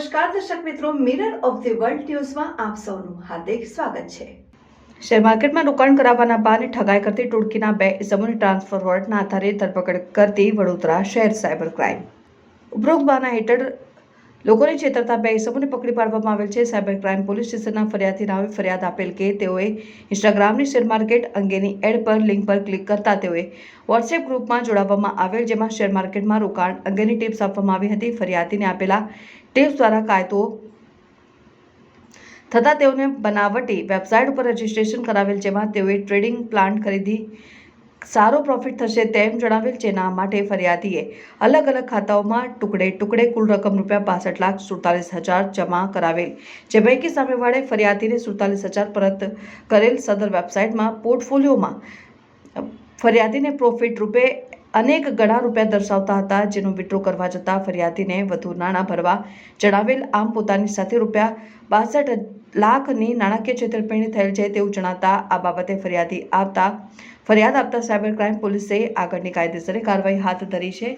નમસ્કાર દર્શક મિત્રો, મિરર ઓફ ધ વર્લ્ડ ન્યૂઝમાં આપ સૌનું હાર્દિક સ્વાગત છે। શેર માર્કેટમાં રોકાણ કરાવવાના બહાને ઠગાઈ કરતી ટોળકીના 2 ઇસમોની ટ્રાન્સફર વોરંટના આધારે ધરપકડ કરતી વડોદરા શહેર સાયબર ક્રાઇમ। ઉપરોક્ત બહાના હેઠળ લોકોને છેતરતા 2 ઇસમોને પકડી પાડવામાં આવેલ છે। સાયબર ક્રાઇમ પોલીસ સ્ટેશનના ફરિયાદી નામે ફરિયાદ આપેલ કે તેઓએ ઇન્સ્ટાગ્રામની શેર માર્કેટ અંગેની એડ પર લિંક પર ક્લિક કરતા તેઓએ વોટ્સએપ ગ્રુપમાં જોડાવવામાં આવેલ, જેમાં શેર માર્કેટમાં રોકાણ અંગેની ટિપ્સ આપવામાં આવી હતી। ફરિયાદીને આપેલા ટિપ્સ દ્વારા કાયદો થતાં તેઓને બનાવટી વેબસાઇટ ઉપર રજીસ્ટ્રેશન કરાવેલ, જેમાં તેઓએ ટ્રેડિંગ પ્લાન ખરીદી સારો પ્રોફિટ થશે તેમ જણાવેલ। જેના માટે ફરિયાદીએ અલગ અલગ ખાતાઓમાં ટુકડે કુલ રકમ ₹65,47,000 જમા કરાવેલ, જે પૈકી સામેવાળે ફરિયાદીને 47,000 પરત કરેલ। સદર વેબસાઇટમાં પોર્ટફોલિયોમાં ફરિયાદીને પ્રોફિટ રૂપે અનેક ગણા રૂપિયા દર્શાવતા હતા, જેનો વિડ્રો કરવા જતાં ફરિયાદીને વધુ નાણાં ભરવા જણાવેલ। આમ પોતાની સાથે ₹62 લાખની નાણાકીય છેતરપિંડી થયેલ છે તેવું જણાતા આ બાબતે ફરિયાદ આપતા સાયબર ક્રાઇમ પોલીસે આગળની કાયદેસરની કાર્યવાહી હાથ ધરી છે।